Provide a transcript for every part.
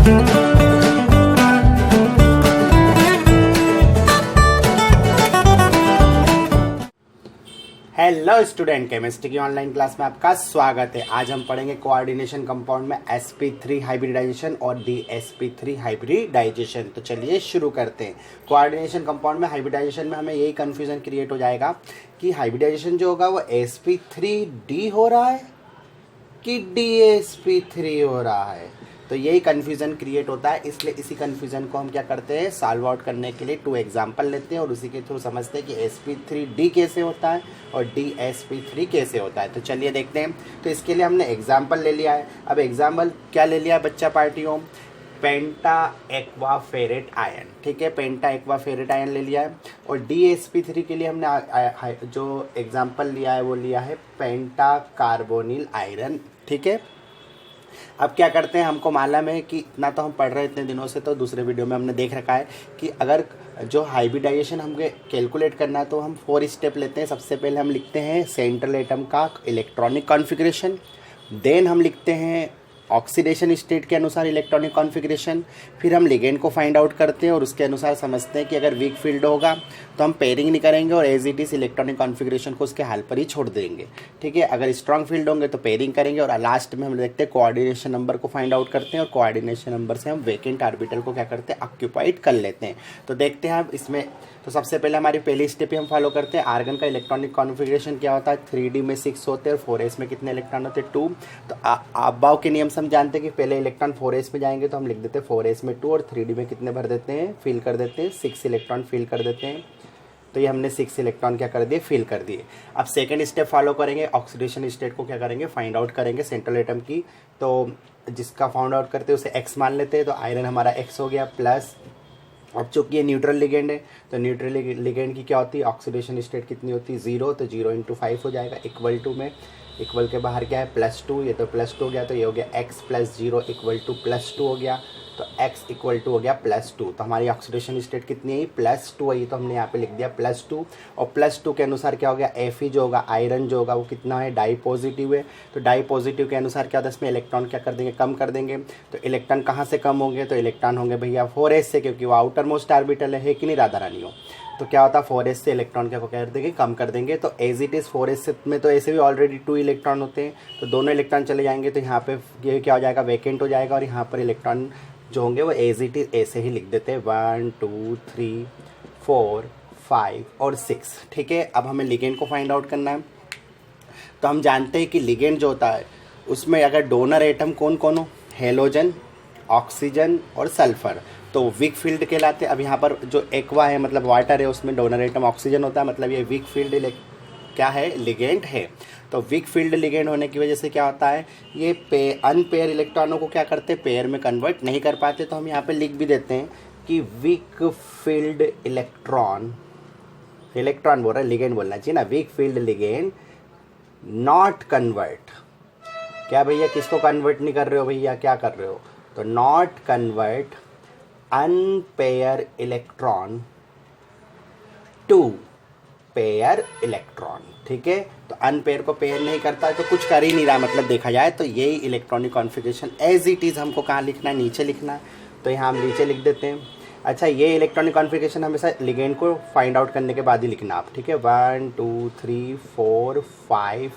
Hello student, chemistry की online class में आपका स्वागत है। आज हम पढ़ेंगे कोऑर्डिनेशन कंपाउंड में sp3 हाइब्रिडाइजेशन और dsp3 हाइब्रिडाइजेशन। तो चलिए शुरू करते हैं। कोऑर्डिनेशन कंपाउंड में हाइब्रिडाइजेशन में हमें यही कंफ्यूजन क्रिएट हो जाएगा कि हाइब्रिडाइजेशन जो होगा वो sp3d हो रहा है कि dsp3 हो रहा है। तो यही कन्फ्यूज़न क्रिएट होता है, इसलिए इसी कन्फ्यूज़न को हम क्या करते हैं, सॉल्व आउट करने के लिए 2 एग्जाम्पल लेते हैं और उसी के थ्रू समझते हैं कि sp3d कैसे होता है और dsp3 कैसे होता है। तो चलिए देखते हैं। तो इसके लिए हमने एग्जाम्पल ले लिया है। अब एग्जाम्पल क्या ले लिया है बच्चा पार्टियों, पेंटा एक्वा फेरेट आयन। ठीक है, पेंटा एक्वा फेरेट आयन ले लिया है। और dsp3 के लिए हमने जो एग्जाम्पल लिया है वो लिया है पेंटा कार्बोनिल आयरन। ठीक है, अब क्या करते हैं, हमको मालूम है कि इतना तो हम पढ़ रहे हैं इतने दिनों से, तो दूसरे वीडियो में हमने देख रखा है कि अगर जो हाइब्रिडाइजेशन हमको कैलकुलेट करना है तो हम 4 स्टेप लेते हैं। सबसे पहले हम लिखते हैं सेंट्रल एटम का इलेक्ट्रॉनिक कॉन्फ़िगरेशन, देन हम लिखते हैं ऑक्सीडेशन स्टेट के अनुसार इलेक्ट्रॉनिक कॉन्फ़िगरेशन, फिर हम लिगेंड को फाइंड आउट करते हैं और उसके अनुसार समझते हैं कि अगर वीक फील्ड होगा तो हम पेयरिंग नहीं करेंगे और as it is electronic configuration को उसके हाल पर ही छोड़ देंगे। ठीक है, अगर स्ट्रॉन्ग फील्ड होंगे तो पेयरिंग करेंगे और लास्ट में हम देखते हैं कोऑर्डिनेशन नंबर को फाइंड आउट करते हैं और कोऑर्डिनेशन नंबर से हम वेकेंट ऑर्बिटल को क्या करते हैं, ऑक्यूपाइड कर लेते हैं। तो देखते हैं आप इसमें। तो सबसे पहले हमारी पहली स्टेप ही हम फॉलो करते हैं। आर्गन का इलेक्ट्रॉनिक कॉन्फ़िगरेशन क्या होता है, 3D में 6 होते हैं और 4s में कितने इलेक्ट्रॉन होते हैं, 2। तो अबाव के नियम से हम जानते हैं कि पहले इलेक्ट्रॉन 4s में जाएंगे तो हम लिख देते हैं 4s में 2 और 3D में कितने भर देते हैं, फिल कर देते हैं, 6 इलेक्ट्रॉन फिल कर देते हैं। तो ये हमने 6 इलेक्ट्रॉन क्या कर दिए, फिल कर दिए। अब सेकंड स्टेप फॉलो करेंगे, ऑक्सीडेशन स्टेट को क्या करेंगे, फाइंड आउट करेंगे सेंट्रल एटम की। तो जिसका फाइंड आउट करते हैं उसे x मान लेते हैं। तो आयरन हमारा x हो गया प्लस, अब चूंकि ये न्यूट्रल लिगेंड है तो न्यूट्रल लिगेंड की क्या होती है, ऑक्सीडेशन स्टेट कितनी होती है, 0। तो 0 × 5 हो जाएगा, इक्वल टू में इक्वल के बाहर क्या है +2, ये तो +2 हो गया। तो ये हो गया x + 0 = +2 हो गया। तो x = हो गया +2। तो हमारी ऑक्सीडेशन स्टेट कितनी है, +2 है। तो हमने यहाँ पे लिख दिया +2 और +2 के अनुसार क्या हो गया, Fe जो होगा, आयरन जो होगा वो कितना है, डाई पॉजिटिव है। तो डाई पॉजिटिव के अनुसार क्या होता है, इसमें इलेक्ट्रॉन क्या कर देंगे, कम कर देंगे। तो इलेक्ट्रॉन कहाँ से कम होंगे, तो इलेक्ट्रॉन होंगे भैया 4s से, क्योंकि वो आउटर मोस्ट ऑर्बिटल है कि नहीं राधा रानियों। तो क्या होता है, 4s से इलेक्ट्रॉन क्या कर देंगे, कम कर देंगे। तो एज इट इज़ 4s में तो ऐसे भी ऑलरेडी 2 इलेक्ट्रॉन होते हैं, तो दोनों इलेक्ट्रॉन चले जाएंगे। तो यहाँ पे ये क्या हो जाएगा, वैकेंट हो जाएगा और यहाँ पर इलेक्ट्रॉन जो होंगे वो एज इट इज़ ऐसे ही लिख देते हैं 1 2 3 4 5 और 6। ठीक है, अब हमें लिगेंड को फाइंड आउट करना है। तो हम जानते हैं कि लिगेंड जो होता है उसमें अगर डोनर एटम कौन कौन हो, हेलोजन, ऑक्सीजन और सल्फर, तो वीक फील्ड कहलाते हैं। अब यहाँ पर जो एक्वा है मतलब वाटर है, उसमें डोनर एटम ऑक्सीजन होता है, मतलब ये वीक फील्ड क्या है, लिगेंड है। तो वीक फील्ड लिगेंड होने की वजह से क्या होता है, ये अनपेयर इलेक्ट्रॉनों को क्या करते हैं, पेयर में कन्वर्ट नहीं कर पाते। तो हम यहाँ पे लिख भी देते हैं कि वीक फील्ड इलेक्ट्रॉन बोल रहा है, लिगेंड बोलना चाहिए ना, weak field ligand not convert. क्या भैया, किसको कन्वर्ट नहीं कर रहे हो भैया, क्या कर रहे हो, तो not convert unpair electron to pair electron. ठीक है, तो अनपेयर को पेयर नहीं करता है तो कुछ कर ही नहीं रहा, मतलब देखा जाए तो यही electronic configuration as it is हमको कहाँ लिखना है, नीचे लिखना है। तो यहाँ हम नीचे लिख देते हैं। अच्छा, ये इलेक्ट्रॉनिक कॉन्फ़िगरेशन हमेशा लिगेंड को फाइंड आउट करने के बाद ही लिखना आप। ठीक है, 1 2 3 4 5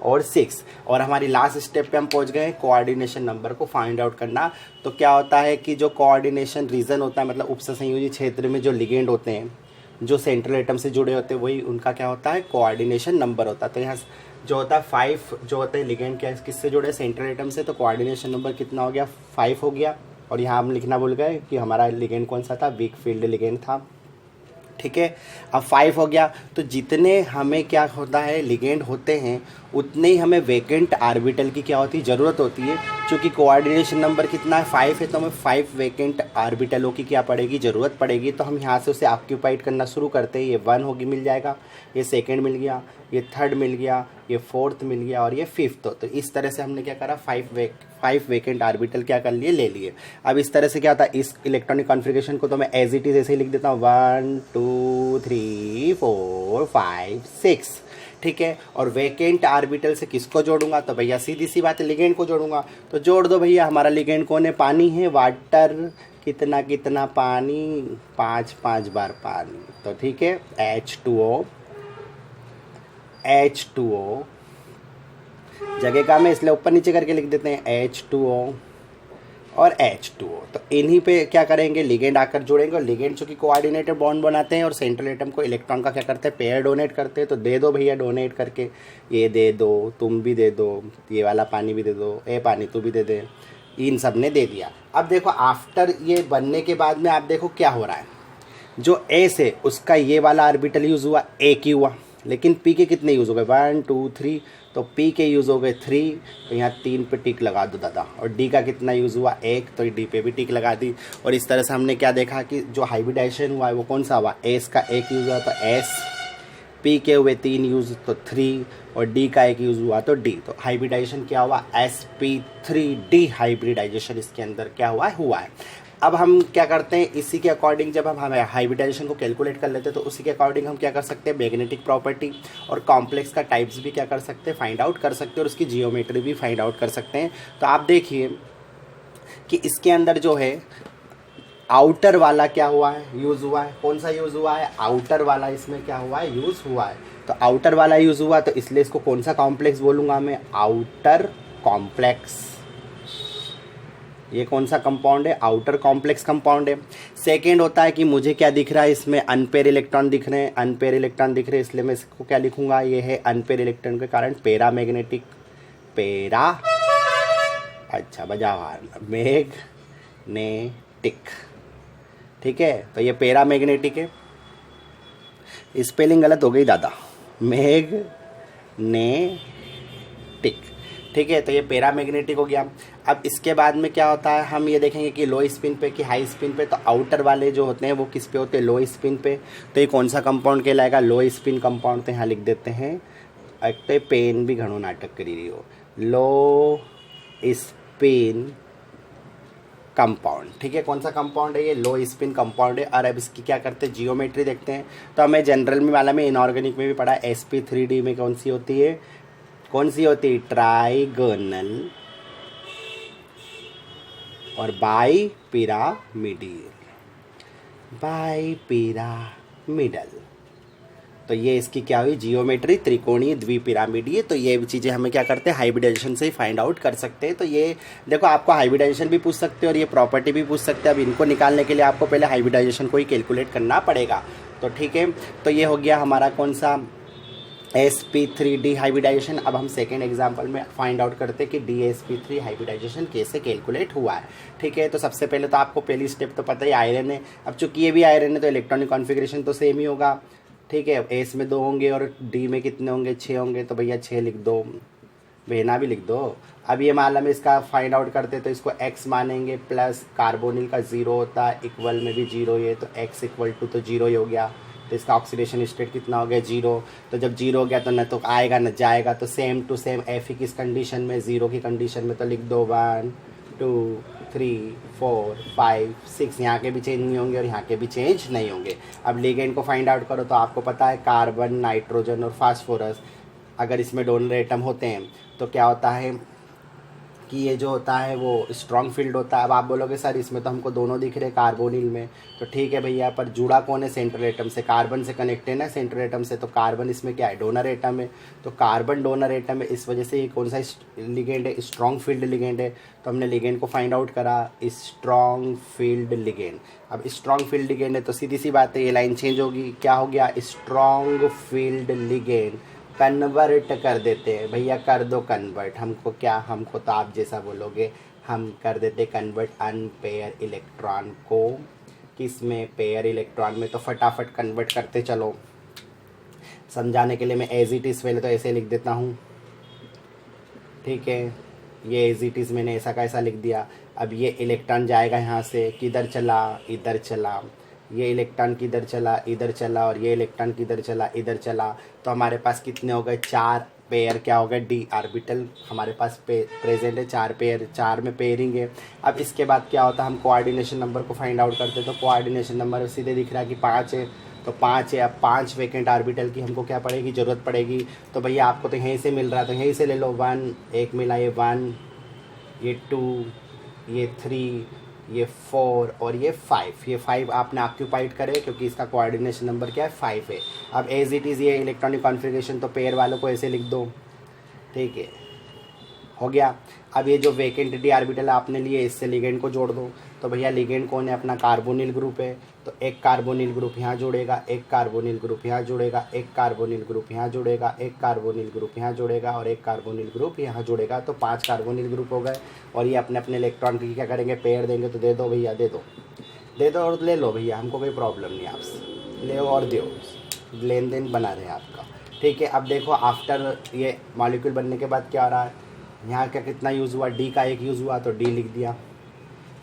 और 6। और हमारी लास्ट स्टेप पे हम पहुंच गए कोऑर्डिनेशन नंबर को फाइंड आउट करना। तो क्या होता है कि जो कोऑर्डिनेशन रीजन होता है, मतलब उपसंयोजी क्षेत्र में जो लिगेंड होते हैं, जो सेंट्रल एटम से जुड़े होते हैं, वही उनका क्या होता है, कोऑर्डिनेशन नंबर होता है। तो यहाँ जो होता है 5 जो होते हैं लिगेंड क्या किससे जुड़े, सेंट्रल एटम से, तो कोऑर्डिनेशन नंबर कितना हो गया, 5 हो गया। और यहाँ हम लिखना भूल गए कि हमारा लिगेंड कौन सा था, वीक फील्ड लिगेंड था। ठीक है, अब 5 हो गया। तो जितने हमें क्या होता है, लिगेंड होते हैं, उतने ही हमें वेकेंट आर्बिटल की क्या होती है, ज़रूरत होती है। क्योंकि कोऑर्डिनेशन नंबर कितना है, 5 है, तो हमें 5 वेकेंट आर्बिटलों की क्या पड़ेगी, ज़रूरत पड़ेगी। तो हम यहाँ से उसे ऑक्यूपाइड करना शुरू करते हैं। ये 1 होगी, मिल जाएगा, ये सेकेंड मिल गया, ये थर्ड मिल गया, ये फोर्थ मिल गया और ये फिफ्थ। तो इस तरह से हमने क्या करा, 5 वेकेंट आर्बिटल क्या कर लिए, ले लिए। अब इस तरह से क्या होता है, इस इलेक्ट्रॉनिक कॉन्फ़िगरेशन को तो मैं एज इट इज़ ऐसे ही लिख देता हूँ 1 2 3 4 5 6। ठीक है। और वैकेंट ऑर्बिटल से किसको जोड़ूंगा, तो भैया सीधी सी बात है लिगेंड को जोड़ूंगा। तो जोड़ दो भैया, हमारा लिगेंड कौन है, पानी है, वाटर, कितना कितना पानी, 5 बार पानी। तो ठीक है, H2O, H2O जगह का में इसलिए ऊपर नीचे करके लिख देते हैं, H2O और H2O। तो इन्हीं पे क्या करेंगे, लिगेंड आकर जुड़ेंगे, और लिगेंड चूँकि कोऑर्डिनेटेड बॉन्ड बनाते हैं और सेंट्रल एटम को इलेक्ट्रॉन का क्या करते हैं, पेयर डोनेट करते हैं। तो दे दो भैया डोनेट करके, ये दे दो, तुम भी दे दो, ये वाला पानी भी दे दो, ए पानी तू भी दे दे, इन सब ने दे दिया। अब देखो आफ्टर ये बनने के बाद में आप देखो क्या हो रहा है, जो ए से उसका ये वाला ऑर्बिटल यूज़ हुआ, ए की हुआ, लेकिन पी के कितने यूज़ हो गए, 1 2 3, तो पी के यूज़ हो गए 3, तो यहाँ 3 पे टिक लगा दो दादा। और डी का कितना यूज़ हुआ, 1, तो डी पे भी टिक लगा दी। और इस तरह से हमने क्या देखा कि जो हाइब्रिडाइजेशन हुआ है वो कौन सा हुआ, एस का 1 यूज़ हुआ तो एस, पी के हुए 3 यूज़ तो 3, और डी का 1 यूज़ हुआ तो डी। तो हाइब्रिडाइजेशन क्या हुआ, sp3d हाइब्रिडाइजेशन इसके अंदर क्या हुआ है। अब हम क्या करते हैं, इसी के अकॉर्डिंग जब हम हाइब्रिडाइजेशन को कैलकुलेट कर लेते हैं तो उसी के अकॉर्डिंग हम क्या कर सकते हैं, मैग्नेटिक प्रॉपर्टी और कॉम्प्लेक्स का टाइप्स भी क्या कर सकते हैं, फाइंड आउट कर सकते हैं, और उसकी जियोमेट्री भी फाइंड आउट कर सकते हैं। तो आप देखिए कि इसके अंदर जो है आउटर वाला क्या हुआ है, यूज़ हुआ है, कौन सा यूज़ हुआ है, आउटर वाला इसमें क्या हुआ है, यूज़ हुआ है। तो आउटर वाला यूज़ हुआ तो इसलिए इसको कौन सा कॉम्प्लेक्स बोलूँगा मैं, आउटर कॉम्प्लेक्स। ये कौन सा कंपाउंड है, आउटर कॉम्प्लेक्स कंपाउंड है। सेकेंड होता है कि मुझे क्या दिख रहा है, इसमें अनपेयर इलेक्ट्रॉन दिख रहे हैं, अनपेयर इलेक्ट्रॉन दिख रहे हैं, इसलिए मैं इसको क्या लिखूंगा, ये है अनपेयर इलेक्ट्रॉन के कारण पैरा मैग्नेटिक, पैरा, अच्छा बजाओ हार, मैग्नेटिक, ठीक है। तो ये पैरा मैग्नेटिक है, स्पेलिंग गलत हो गई दादा, मैग्नेटिक, ठीक है। तो ये पैरा मैग्नेटिक हो गया। अब इसके बाद में क्या होता है, हम ये देखेंगे कि लो स्पिन पे कि हाई स्पिन पे। तो आउटर वाले जो होते हैं वो किस पे होते हैं, लो स्पिन पे। तो ये कौन सा कंपाउंड कहलाएगा, लो स्पिन कंपाउंड। तो यहाँ लिख देते हैं, एक तो पेन भी घणो नाटक करी रही हो, लो स्पिन कंपाउंड, ठीक है। कौन सा कंपाउंड है ये, लो स्पिन कंपाउंड है। और अब इसकी क्या करते हैं, जियोमेट्री देखते हैं। तो हमें जनरल में वाला में इनऑर्गेनिक में भी पढ़ा, sp3d में कौन सी होती है, ट्राइगोनल और बाई पिरामिडल। तो ये इसकी क्या हुई, जियोमेट्री त्रिकोणीय द्विपिरामिडीय। तो ये चीज़ें हमें क्या करते हैं, हाइब्रिडाइजेशन से ही फाइंड आउट कर सकते हैं। तो ये देखो आपको हाइब्रिडाइजेशन भी पूछ सकते हैं और ये प्रॉपर्टी भी पूछ सकते हैं। अब इनको निकालने के लिए आपको पहले हाइब्रिडाइजेशन को ही कैलकुलेट करना पड़ेगा। तो ठीक है, तो ये हो गया हमारा कौन सा, sp3d हाइब्रिडाइजेशन। अब हम सेकेंड एग्जांपल में फाइंड आउट करते हैं कि dsp3 हाइब्रिडाइजेशन कैसे कैलकुलेट हुआ है, ठीक है। तो सबसे पहले तो आपको पहली स्टेप तो पता ही आयरन है। अब चूंकि ये भी आयरन है तो इलेक्ट्रॉनिक कॉन्फ़िगरेशन तो सेम ही होगा, ठीक है। एस में 2 होंगे और डी में कितने होंगे, 6 होंगे। तो भैया 6 लिख दो, बहना भी लिख दो। अब ये मालूम है, इसका फाइंड आउट करते तो इसको x मानेंगे, प्लस कार्बोनिल का 0 होता है, इक्वल में भी 0 ही है, तो x इक्वल टू तो 0 ही हो गया। तो इसका ऑक्सीडेशन स्टेट कितना हो गया, 0। तो जब 0 हो गया तो न तो आएगा न जाएगा। तो सेम टू सेम एफ किस कंडीशन में, 0 की कंडीशन में। तो लिख दो 1 2 3 4 5 6, यहाँ के भी चेंज नहीं होंगे और यहाँ के भी चेंज नहीं होंगे। अब लिगेंड को फाइंड आउट करो तो आपको पता है कार्बन, नाइट्रोजन और फास्फोरस, अगर इसमें डोनर एटम होते हैं तो क्या होता है कि ये जो होता है वो स्ट्रॉन्ग फील्ड होता है। अब आप बोलोगे सर इसमें तो हमको दोनों दिख रहे कार्बोनिल में, तो ठीक है भैया, पर जुड़ा कौन है, सेंट्रल एटम से, कार्बन से कनेक्टेड है ना सेंट्रल एटम से। तो कार्बन इसमें क्या है, डोनर एटम है। तो कार्बन डोनर एटम है, इस वजह से ये कौन सा लिगेंड है, स्ट्रॉन्ग फील्ड लिगेंड है। तो हमने लिगेंड को फाइंड आउट करा, स्ट्रॉन्ग फील्ड लिगेंड। अब स्ट्रॉन्ग फील्ड लिगेंड है तो सीधी सी बात है, ये लाइन चेंज होगी, क्या हो गया, स्ट्रॉन्ग फील्ड लिगेंड कन्वर्ट कर देते हैं। भैया कर दो कन्वर्ट, हमको क्या, हमको तो आप जैसा बोलोगे, हम कर देते कन्वर्ट अनपेयर इलेक्ट्रॉन को किस में, पेयर इलेक्ट्रॉन में। तो फटाफट कन्वर्ट करते चलो। समझाने के लिए मैं एज इट इज़ पहले तो ऐसे लिख देता हूँ, ठीक है। ये एज इट इज़ मैंने ऐसा का ऐसा लिख दिया। अब ये इलेक्ट्रॉन जाएगा यहाँ से, किधर चला, इधर चला। ये इलेक्ट्रॉन किधर चला, इधर चला। और ये इलेक्ट्रॉन किधर चला, इधर चला। तो हमारे पास कितने हो गए, 4 पेयर क्या हो गए, डी ऑर्बिटल हमारे पास प्रेजेंट है, 4 पेयर, 4 में पेयरिंग है। अब इसके बाद क्या होता है, हम कोऑर्डिनेशन नंबर को फाइंड आउट करते हैं। तो कोऑर्डिनेशन नंबर सीधे दिख रहा है कि 5 है। तो तो 5 है। अब 5 वैकेंट ऑर्बिटल की हमको क्या पड़ेगी, ज़रूरत पड़ेगी। तो भैया आपको तो यहीं से मिल रहा है तो यहीं से ले लो। 1 एक मिला, ये 1, ये 2, ये 3, ये 4 और ये 5। ये 5 आपने ऑक्यूपाइड करे क्योंकि इसका कोऑर्डिनेशन नंबर क्या है, 5 है। अब एज इट इज़ ये इलेक्ट्रॉनिक कॉन्फ़िगरेशन तो पेयर वालों को ऐसे लिख दो, ठीक है, हो गया। अब ये जो वैकेंट डी ऑर्बिटल आपने लिए इससे लिगेंड को जोड़ दो। तो भैया लिगेंड कौन है, अपना कार्बोनिल ग्रुप है। तो एक कार्बोनिल ग्रुप यहाँ जुड़ेगा, एक कार्बोनिल ग्रुप यहाँ जुड़ेगा, एक कार्बोनिल ग्रुप यहाँ जुड़ेगा, एक कार्बोनिल ग्रुप यहाँ जुड़ेगा और एक कार्बोनिल ग्रुप यहाँ जुड़ेगा। तो 5 कार्बोनिल ग्रुप हो गए। और ये अपने अपने इलेक्ट्रॉन की क्या करेंगे, पेयर देंगे। तो दे दो भैया, दे दो और ले लो भैया, हमको कोई प्रॉब्लम नहीं, आपसे ले और दो, लेन देन बना रहे हैं आपका, ठीक है। अब देखो आफ्टर ये मॉलिक्यूल बनने के बाद क्या हो रहा है, यहाँ का कितना यूज़ हुआ, डी का एक यूज़ हुआ तो डी लिख दिया।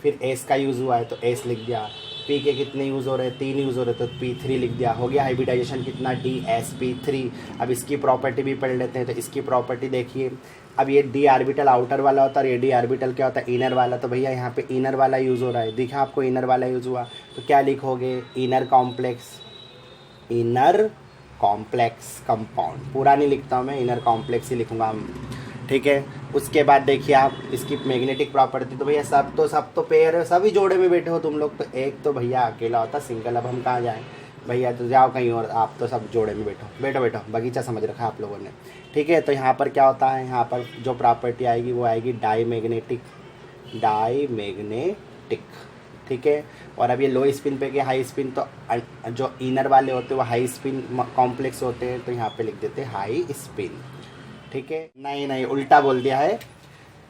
फिर एस का यूज़ हुआ है तो एस लिख दिया। पी के कितने यूज़ हो रहे हैं, 3 यूज़ हो रहे हैं तो P3 लिख दिया। हो गया हाइब्रिडाइजेशन कितना, DsP3। अब इसकी प्रॉपर्टी भी पढ़ लेते हैं। तो इसकी प्रॉपर्टी देखिए, अब ये डी आर्बिटल आउटर वाला होता है और ये डी आर्बिटल क्या होता है, इनर वाला। तो भैया यहाँ पे इनर वाला यूज़ हो रहा है, दिखा आपको इनर वाला यूज़ हुआ। तो क्या लिखोगे, इनर कॉम्प्लेक्स कंपाउंड। पूरा नहीं लिखता हूँ मैं, इनर कॉम्प्लेक्स ही लिखूँगा, ठीक है। उसके बाद देखिए आप इसकी मैग्नेटिक प्रॉपर्टी। तो भैया सब तो पेयर है, सभी जोड़े में बैठे हो तुम लोग। तो एक तो भैया अकेला होता सिंगल। अब हम कहाँ जाएं भैया, तो जाओ कहीं और, आप तो सब जोड़े में बैठो, बगीचा समझ रखा है आप लोगों ने, ठीक है। तो यहाँ पर क्या होता है, यहाँ पर जो प्रॉपर्टी आएगी वो आएगी डाईमैग्नेटिक, ठीक है। और अब ये लो स्पिन पे के हाई स्पिन, तो जो इनर वाले होते हैं वो हाई स्पिन कॉम्प्लेक्स होते हैं। तो यहाँ पे लिख देते हैं हाई स्पिन, ठीक है। नहीं उल्टा बोल दिया है।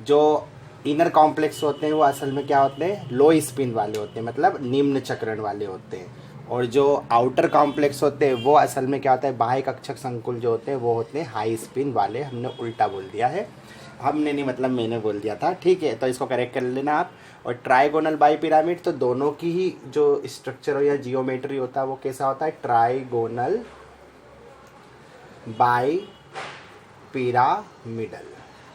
जो इनर कॉम्प्लेक्स होते हैं वो असल में क्या होते हैं, लो स्पिन वाले होते हैं, मतलब निम्न चक्रण वाले होते हैं। और जो आउटर कॉम्प्लेक्स होते हैं वो असल में क्या होता है, बाह्य कक्षक संकुल जो होते हैं वो होते हैं हाई स्पिन वाले। हमने उल्टा बोल दिया है, हमने नहीं मतलब मैंने बोल दिया था, ठीक है। तो इसको करेक्ट कर लेना आप। और ट्राइगोनल बाई पिरामिड, तो दोनों की ही जो स्ट्रक्चर हो या जियोमेट्री होता है वो कैसा होता है, ट्राइगोनल बाई पिरामिडल,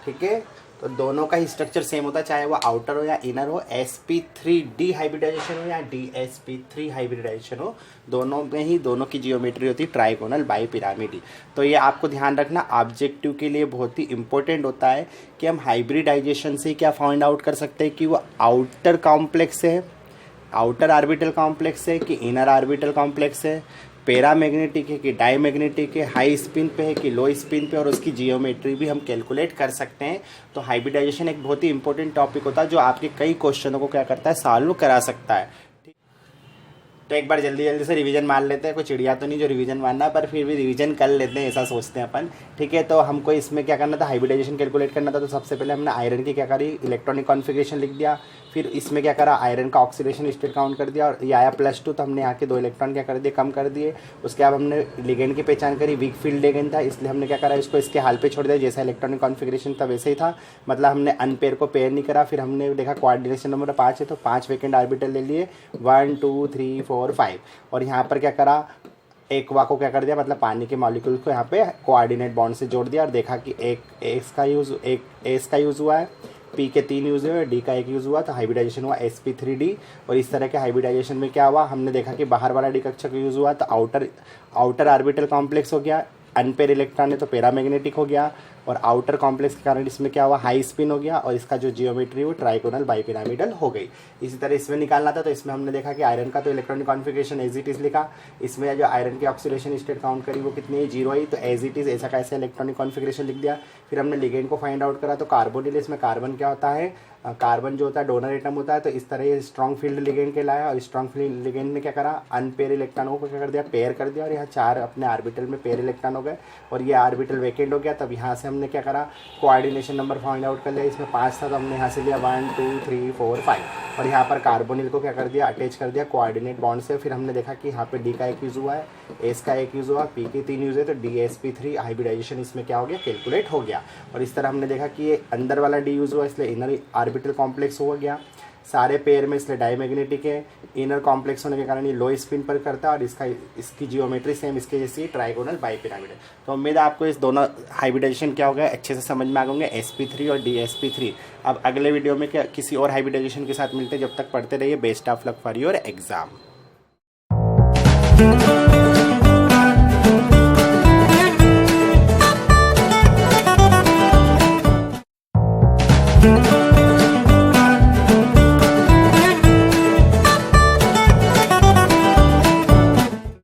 ठीक है। तो दोनों का ही स्ट्रक्चर सेम होता है, चाहे वो आउटर हो या इनर हो, sp3d हाइब्रिडाइजेशन हो या dsp3 हाइब्रिडाइजेशन हो, दोनों में ही दोनों की जियोमेट्री होती है ट्राइगोनल बाई पिरामिड। तो ये आपको ध्यान रखना, ऑब्जेक्टिव के लिए बहुत ही इंपॉर्टेंट होता है कि हम हाइब्रिडाइजेशन से क्या फाइंड आउट कर सकते हैं कि वो आउटर कॉम्प्लेक्स है, आउटर ऑर्बिटल कॉम्प्लेक्स है कि इनर ऑर्बिटल कॉम्प्लेक्स है, पैरामैग्नेटिक है कि डाईमैग्नेटिक है, हाई स्पिन पे है कि लो स्पिन पे, और उसकी जियोमेट्री भी हम कैलकुलेट कर सकते हैं। तो हाइब्रिडाइजेशन एक बहुत ही इंपॉर्टेंट टॉपिक होता है जो आपके कई क्वेश्चनों को क्या करता है, सॉल्व करा सकता है। तो एक बार जल्दी से रिवीजन मार लेते हैं। कोई चिड़िया तो नहीं जो रिवीजन मारना, पर फिर भी रिवीजन कर लेते हैं, ऐसा सोचते हैं अपन, ठीक है। तो हमको इसमें क्या करना था, हाइब्रिडाइजेशन कैलकुलेट करना था। तो सबसे पहले हमने आयरन की क्या करी, इलेक्ट्रॉनिक कॉन्फ़िगरेशन लिख दिया। फिर इसमें क्या करा, आयरन का ऑक्सीडेशन स्टेट काउंट कर दिया और ये आया +2, तो हमने यहाँ के 2 इलेक्ट्रॉन क्या कर दिए, कम कर दिए। उसके बाद हमने लिगेंड की पहचान करी, वीक फील्ड लिगेंड था, इसलिए हमने क्या करा, इसको इसके हाल पे छोड़ दिया, जैसा इलेक्ट्रॉनिक कॉन्फ़िगरेशन था वैसे ही था, मतलब हमने अनपेयर को पेयर नहीं करा। फिर हमने देखा कोऑर्डिनेशन नंबर 5 है तो 5 वैकेंट ऑर्बिटल ले लिए, 1 2 3 4 5। और यहाँ पर क्या करा, एक्वा को क्या कर दिया, मतलब पानी के मॉलिक्यूल को यहाँ पे कोऑर्डिनेट बॉन्ड से जोड़ दिया और देखा कि एक एस का यूज़ हुआ है, पी के 3 यूज़ हुए, डी का 1 यूज़ हुआ, तो हाइब्रिडाइजेशन हुआ sp3d। और इस तरह के हाइब्रिडाइजेशन में क्या हुआ, हमने देखा कि बाहर वाला डी कक्षक यूज़ हुआ तो आउटर ऑर्बिटल कॉम्प्लेक्स हो गया, अनपेयर इलेक्ट्रॉन है तो पैरामैग्नेटिक हो गया, और आउटर कॉम्प्लेक्स के कारण इसमें क्या हुआ, हाई स्पिन हो गया, और इसका जो जियोमेट्री वो ट्राइगोनल बाईपिरामिडल हो गई। इसी तरह इसमें निकालना था, तो इसमें हमने देखा कि आयरन का तो electronic configuration as it is लिखा, इसमें जो आयरन की ऑक्सीडेशन स्टेट काउंट करी वो कितनी है, 0 आई, तो एज इट इज़ ऐसा कैसे इलेक्ट्रॉनिक कॉन्फ़िगरेशन लिख दिया। फिर हमने लिगेंड को फाइंड आउट करा, तो कार्बोनिल, इसमें कार्बन क्या होता है, कार्बन जो होता है डोनर एटम होता है, तो इस तरह ये स्ट्रॉन्ग फील्ड लिगेंड कहलाया। और स्ट्रॉन्ग फील्ड लिगेंड ने क्या करा, अनपेयर इलेक्ट्रॉनों को क्या कर दिया, पेयर कर दिया, और यहाँ 4 अपने ऑर्बिटल में पेयर इलेक्ट्रॉन हो गए और ये ऑर्बिटल वैकेंट हो गया। तब यहाँ से हमने क्या करा, कोऑर्डिनेशन नंबर फाइंड आउट कर लिया, इसमें 5 था तो हमने यहाँ से लिया 1 2 3 4 5, और यहाँ पर कार्बोनिल को क्या कर दिया, अटैच कर दिया कोऑर्डिनेट बॉन्ड से। फिर हमने देखा कि यहाँ पे डी का 1 यूज़ हुआ है, एस का 1 यूज़ हुआ, पी के 3 यूज़ है, तो dsp3 हाइब्रिडाइजेशन इसमें क्या हो गया, कैलकुलेट हो गया। और इस तरह हमने देखा कि ये अंदर वाला डी यूज़ हुआ इसलिए इनर ऑर्बिटल कॉम्प्लेक्स हो गया, सारे पेयर में इसलिए डाईमैग्नेटिक है, इनर कॉम्प्लेक्स होने के कारण ये लो स्पिन पर करता है, और इसकी जियोमेट्री सेम इसके जैसी ट्राइगोनल बाईपिरामिडल। तो उम्मीद है आपको इस दोनों हाइब्रिडाइजेशन क्या हो गया अच्छे से समझ में आ गए, sp3 और dsp3। अब अगले वीडियो में क्या किसी और हाइब्रिडाइजेशन के साथ मिलते हैं, जब तक पढ़ते रहिए। Best of luck for your exam.